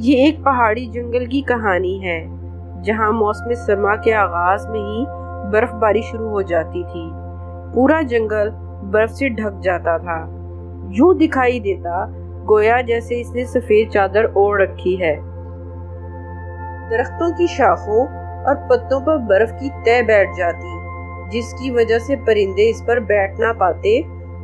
یہ ایک پہاڑی جنگل کی کہانی ہے جہاں موسم سرما کے آغاز میں ہی برف باری شروع ہو جاتی تھی۔ پورا جنگل برف سے ڈھک جاتا تھا، یوں دکھائی دیتا گویا جیسے اس نے سفید چادر اوڑھ رکھی ہے۔ درختوں کی شاخوں اور پتوں پر برف کی تہ بیٹھ جاتی، جس کی وجہ سے پرندے اس پر بیٹھ نہ پاتے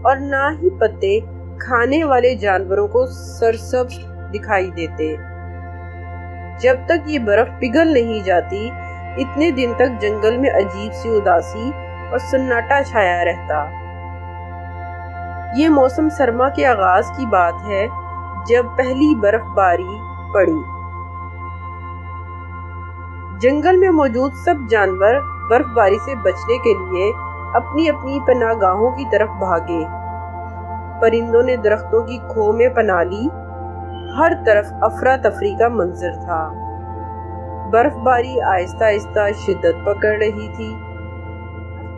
اور نہ ہی پتے کھانے والے جانوروں کو سرسبز دکھائی دیتے۔ جب تک یہ برف پگھل نہیں جاتی، اتنے دن تک جنگل میں عجیب سی اداسی اور سناٹا چھایا رہتا۔ یہ موسم سرما کے آغاز کی بات ہے، جب پہلی برف باری پڑی۔ جنگل میں موجود سب جانور برف باری سے بچنے کے لیے اپنی اپنی پناہ گاہوں کی طرف بھاگے۔ پرندوں نے درختوں کی کھو میں پناہ لی، ہر طرف افراتفری کا منظر تھا۔ برف باری آہستہ آہستہ شدت پکڑ رہی تھی،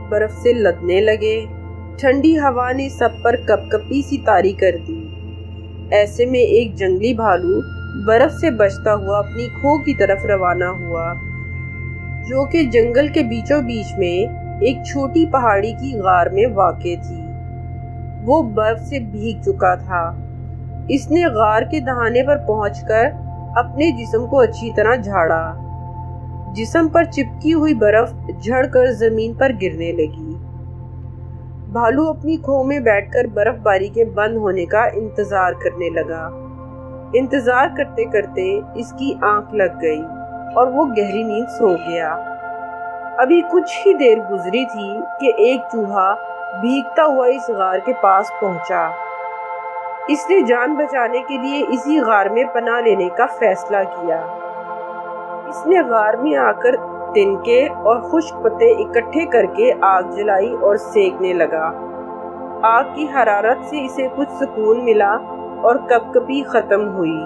برف سے لدنے لگے، ٹھنڈی ہوا نے سب پر کپ کپی سی طاری کر دی۔ ایسے میں ایک جنگلی بھالو برف سے بچتا ہوا اپنی کھو کی طرف روانہ ہوا، جو کہ جنگل کے بیچوں بیچ میں ایک چھوٹی پہاڑی کی غار میں واقع تھی۔ وہ برف سے بھیگ چکا تھا۔ اس نے غار کے دہانے پر پہنچ کر اپنے جسم کو اچھی طرح جھاڑا۔ جسم پر چپکی ہوئی برف جھڑ کر زمین پر گرنے لگی۔ بھالو اپنی کھو میں بیٹھ کر برف باری کے بند ہونے کا انتظار کرنے لگا۔ انتظار کرتے کرتے اس کی آنکھ لگ گئی اور وہ گہری نیند سو گیا۔ ابھی کچھ ہی دیر گزری تھی کہ ایک چوہا بھیگتا ہوا اس غار کے پاس پہنچا۔ اس نے جان بچانے کے لیے اسی غار میں پناہ لینے کا فیصلہ کیا۔ اس نے غار میں آ کر تنکے اور خشک پتے اکٹھے کر کے آگ جلائی اور سینکنے لگا۔ آگ کی حرارت سے اسے کچھ سکون ملا اور کپ کپی ختم ہوئی۔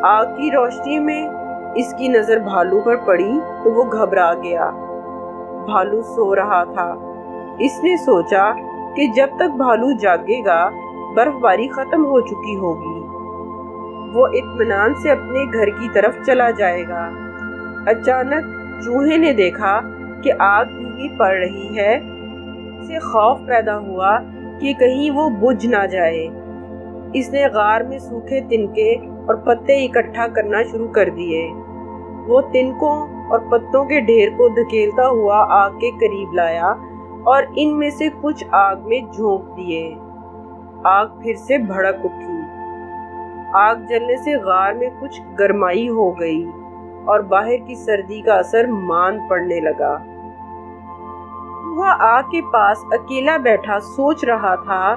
آگ کی روشنی میں اس کی نظر بھالو پر پڑی تو وہ گھبرا گیا۔ بھالو سو رہا تھا۔ اس نے سوچا کہ جب تک بھالو جاگے گا برف باری ختم ہو چکی ہوگی، وہ اطمینان سے اپنے گھر کی طرف چلا جائے گا۔ اچانک چوہے نے دیکھا کہ آگ دھیمی پڑ رہی ہے۔ اسے خوف پیدا ہوا کہ کہیں وہ بجھ نہ جائے۔ اس نے غار میں سوکھے تنکے اور پتے اکٹھا کرنا شروع کر دیے۔ وہ تنکوں اور پتوں کے ڈھیر کو دھکیلتا ہوا آگ کے قریب لایا اور ان میں سے کچھ آگ میں جھونک دیے۔ آگ پھر سے بھڑک اٹھی۔ آگ جلنے سے غار میں کچھ گرمائی ہو گئی اور باہر کی سردی کا اثر ماند پڑنے لگا۔ چوہا آگ کے پاس اکیلا بیٹھا سوچ رہا تھا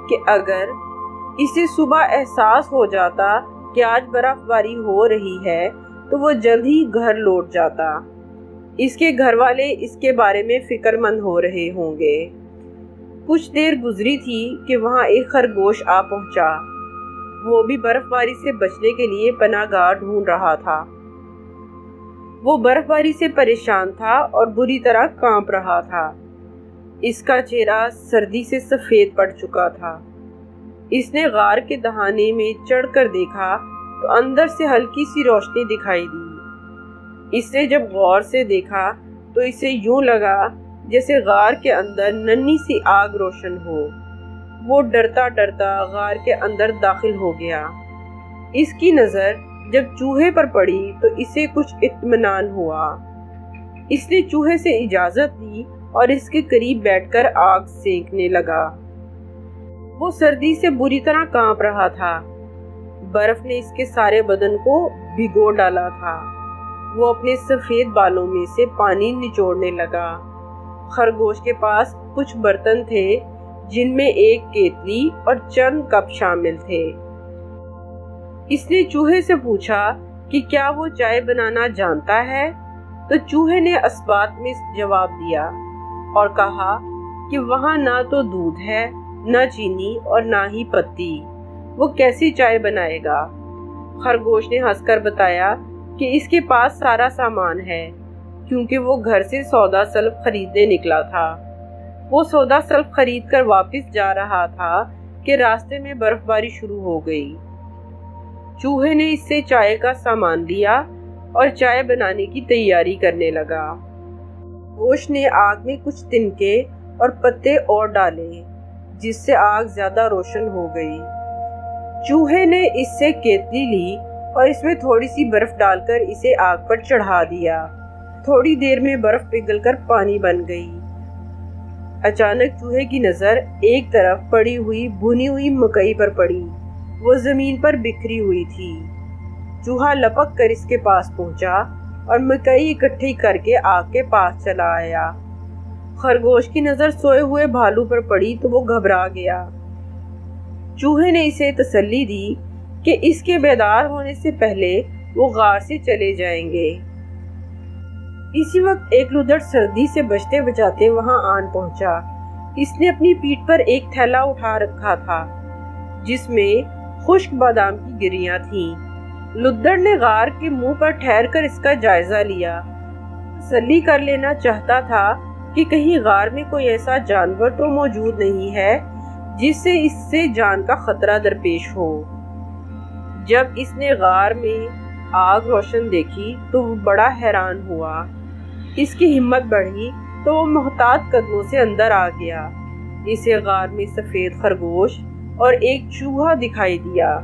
کہ اگر اسے صبح احساس ہو جاتا کہ آج برف باری ہو رہی ہے تو وہ جلد ہی گھر لوٹ جاتا۔ اس کے گھر والے اس کے بارے میں فکر مند ہو رہے ہوں گے۔ کچھ دیر گزری تھی کہ وہاں ایک خرگوش آ پہنچا۔ وہ بھی برف باری سے بچنے کے لیے پناہ گاہ ڈھونڈ رہا تھا۔ وہ برف باری سے پریشان تھا اور بری طرح کانپ رہا تھا۔ اس کا چہرہ سردی سے سفید پڑ چکا تھا۔ اس نے غار کے دہانے میں چڑھ کر دیکھا تو اندر سے ہلکی سی روشنی دکھائی دی۔ اس نے جب غور سے دیکھا تو اسے یوں لگا جیسے غار کے اندر ننھی سی آگ روشن ہو۔ وہ ڈرتا ڈرتا غار کے اندر داخل ہو گیا۔ اس کی نظر جب چوہے پر پڑی تو اسے کچھ اطمینان ہوا۔ اس نے چوہے سے اجازت لی اور اس کے قریب بیٹھ کر آگ سینکنے لگا۔ وہ سردی سے بری طرح کانپ رہا تھا۔ برف نے اس کے سارے بدن کو بھگو ڈالا تھا۔ وہ اپنے سفید بالوں میں سے پانی نچوڑنے لگا۔ خرگوش کے پاس کچھ برتن تھے جن میں ایک کیتلی اور چند کپ شامل تھے۔ اس نے چوہے سے پوچھا کہ کیا وہ چائے بنانا جانتا ہے، تو چوہے نے اثبات میں جواب دیا اور کہا کہ وہاں نہ تو دودھ ہے، نہ چینی اور نہ ہی پتی، وہ کیسی چائے بنائے گا؟ خرگوش نے ہنس کر بتایا کہ اس کے پاس سارا سامان ہے، کیونکہ وہ گھر سے سودا سلف خریدنے نکلا تھا۔ وہ سودا سلف خرید کر واپس جا رہا تھا کہ راستے میں برف باری شروع ہو گئی۔ چوہے نے اس سے چائے کا سامان لیا اور چائے بنانے کی تیاری کرنے لگا۔ خرگوش نے آگ میں کچھ تنکے اور پتے اور ڈالے جس سے آگ زیادہ روشن ہو گئی۔ چوہے نے اس سے کیتلی لی اور اس میں تھوڑی سی برف ڈال کر اسے آگ پر چڑھا دیا۔ تھوڑی دیر میں برف پگھل کر پانی بن گئی۔ اچانک چوہے کی نظر ایک طرف پڑی ہوئی بھنی ہوئی مکئی پر پڑی۔ وہ زمین پر بکھری ہوئی تھی۔ چوہا لپک کر اس کے پاس پہنچا اور مکئی اکٹھی کر کے آگ کے پاس چلا آیا۔ خرگوش کی نظر سوئے ہوئے بھالو پر پڑی تو وہ گھبرا گیا۔ چوہے نے اسے تسلی دی کہ اس کے بیدار ہونے سے پہلے وہ غار سے چلے جائیں گے۔ اسی وقت ایک لدڑ سردی سے بچتے بچاتے وہاں آن پہنچا۔ اس نے اپنی پیٹھ پر ایک تھیلا اٹھا رکھا تھا جس میں خشک بادام کی گریاں تھیں۔ لدڑ نے غار کے منہ پر ٹھہر کر اس کا جائزہ لیا۔ تسلی کر لینا چاہتا تھا کہ کہیں غار میں کوئی ایسا جانور تو موجود نہیں ہے جس سے اس سے جان کا خطرہ درپیش ہو۔ جب اس نے غار میں آگ روشن دیکھی تو وہ بڑا حیران ہوا۔ اس کی ہمت بڑھی تو وہ محتاط قدموں سے اندر آ گیا۔ اسے غار میں سفید خرگوش اور ایک چوہا دکھائی دیا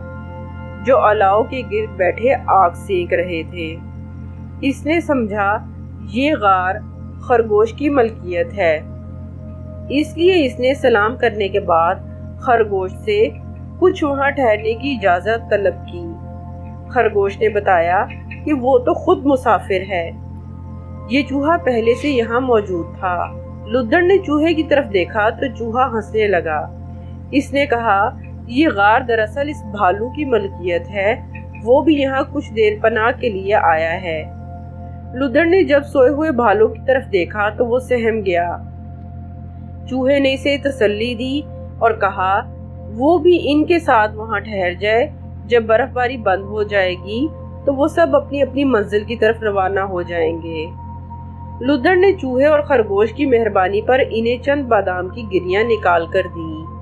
جو الاؤ کے گرد بیٹھے آگ سینک رہے تھے۔ اس نے سمجھا یہ غار خرگوش کی ملکیت ہے، اس لیے اس نے سلام کرنے کے بعد خرگوش سے کچھ وہاں ٹھہرنے کی اجازت طلب کی۔ خرگوش نے بتایا کہ وہ تو خود مسافر ہے، یہ چوہا پہلے سے یہاں موجود تھا۔ لدڑ نے چوہے کی طرف دیکھا تو چوہا ہنسنے لگا۔ اس نے کہا یہ غار دراصل اس بھالو کی ملکیت ہے، وہ بھی یہاں کچھ دیر پناہ کے لیے آیا ہے۔ لدڑ نے جب سوئے ہوئے بھالو کی طرف دیکھا تو وہ سہم گیا۔ چوہے نے اسے تسلی دی اور کہا وہ بھی ان کے ساتھ وہاں ٹھہر جائے، جب برف باری بند ہو جائے گی تو وہ سب اپنی اپنی منزل کی طرف روانہ ہو جائیں گے۔ لدڑ نے چوہے اور خرگوش کی مہربانی پر انہیں چند بادام کی گریاں نکال کر دیں۔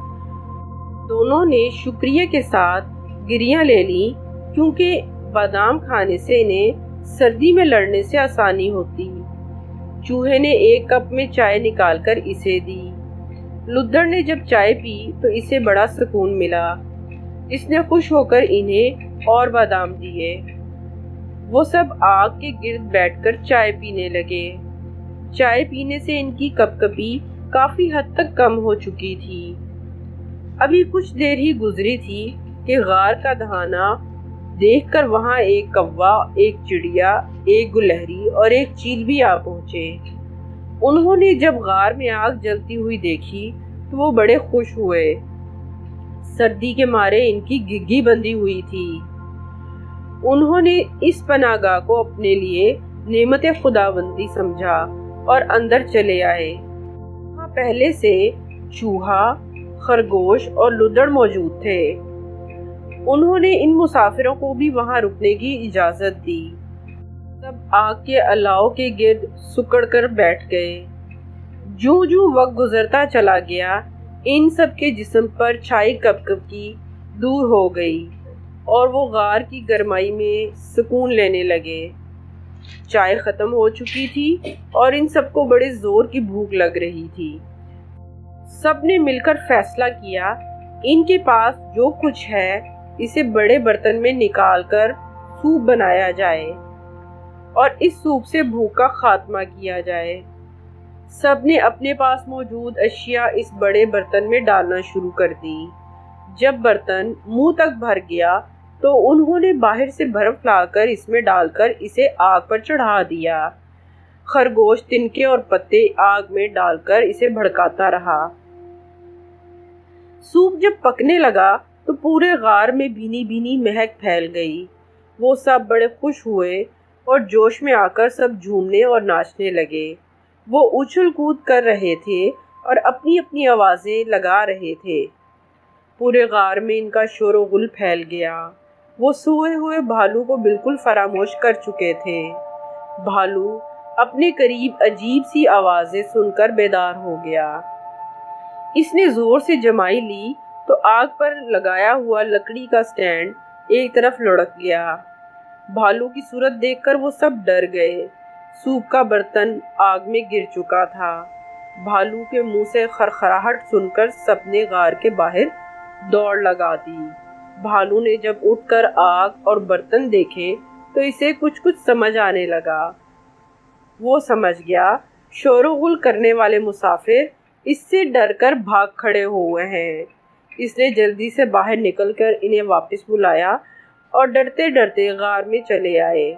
دونوں نے شکریہ کے ساتھ گریاں لے لیں کیونکہ بادام کھانے سے انہیں سردی میں لڑنے سے آسانی ہوتی۔ چوہے نے ایک کپ میں چائے نکال کر اسے دی۔ لدڑ نے جب چائے پی تو اسے بڑا سکون ملا۔ اس نے خوش ہو کر انہیں اور بادام دیے۔ وہ سب آگ کے گرد بیٹھ کر چائے پینے لگے۔ چائے پینے سے ان کی کپکپی کافی حد تک کم ہو چکی تھی۔ ابھی کچھ دیر ہی گزری تھی کہ غار کا دہانہ دیکھ کر وہاں ایک کوا، ایک چڑیا، ایک گلہری اور ایک چیل بھی آ پہنچے۔ انہوں نے جب غار میں آگ جلتی ہوئی دیکھی تو وہ بڑے خوش ہوئے۔ سردی کے مارے ان کی گگی بندھی ہوئی تھی۔ انہوں نے اس پناہ گاہ کو اپنے لیے نعمت خداوندی سمجھا اور اندر چلے آئے۔ وہاں پہلے سے چوہا، خرگوش اور لدڑ موجود تھے۔ انہوں نے ان مسافروں کو بھی وہاں رکنے کی اجازت دی۔ سب آگ کے الاؤ کے گرد سکڑ کر بیٹھ گئے۔ جوں جوں وقت گزرتا چلا گیا ان سب کے جسم پر چھائی کپکپی دور ہو گئی اور وہ غار کی گرمائی میں سکون لینے لگے۔ چائے ختم ہو چکی تھی اور ان سب کو بڑے زور کی بھوک لگ رہی تھی۔ سب نے مل کر فیصلہ کیا ان کے پاس جو کچھ ہے اسے بڑے برتن میں نکال کر سوپ بنایا جائے اور اس سوپ سے بھوک کا خاتمہ کیا جائے۔ سب نے اپنے پاس موجود اشیاء اس بڑے برتن میں ڈالنا شروع کر دی۔ جب برتن منہ تک بھر گیا تو انہوں نے باہر سے برف لا کر اس میں ڈال کر اسے آگ پر چڑھا دیا۔ خرگوش تنکے اور پتے آگ میں ڈال کر اسے بھڑکاتا رہا۔ سوپ جب پکنے لگا تو پورے غار میں بھینی بھینی مہک پھیل گئی۔ وہ سب بڑے خوش ہوئے اور جوش میں آ کر سب جھومنے اور ناچنے لگے۔ وہ اچھل کود کر رہے تھے اور اپنی اپنی آوازیں لگا رہے تھے۔ پورے غار میں ان کا شور و غل پھیل گیا۔ وہ سوئے ہوئے بھالو کو بالکل فراموش کر چکے تھے۔ بھالو اپنے قریب عجیب سی آوازیں سن کر بیدار ہو گیا۔ اس نے زور سے جمائی لی تو آگ پر لگایا ہوا لکڑی کا سٹینڈ ایک طرف لڑک گیا۔ بھالو کی صورت دیکھ کر وہ سب ڈر گئے۔ سوپ کا برتن آگ میں گر چکا تھا۔ بھالو کے منہ سے خرخراہٹ سن کر سب نے غار کے باہر دوڑ لگا دی۔ بھالو نے جب اٹھ کر آگ اور برتن دیکھے تو اسے کچھ سمجھ آنے لگا۔ وہ سمجھ گیا شور و غل کرنے والے مسافر اس سے ڈر کر بھاگ کھڑے ہوئے ہیں۔ اس نے جلدی سے باہر نکل کر انہیں واپس بلایا اور ڈرتے ڈرتے غار میں چلے آئے۔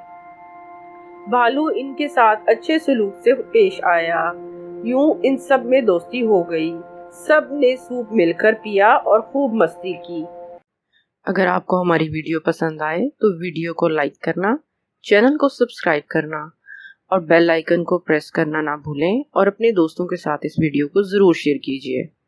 بھالو ان کے ساتھ اچھے سلوک سے پیش آیا۔ یوں ان سب میں دوستی ہو گئی۔ سب نے سوپ مل کر پیا اور خوب مستی کی۔ اگر آپ کو ہماری ویڈیو پسند آئے تو ویڈیو کو لائک کرنا، چینل کو سبسکرائب کرنا اور بیل آئیکن کو پریس کرنا نہ بھولیں، اور اپنے دوستوں کے ساتھ اس ویڈیو کو ضرور شیئر کیجیے۔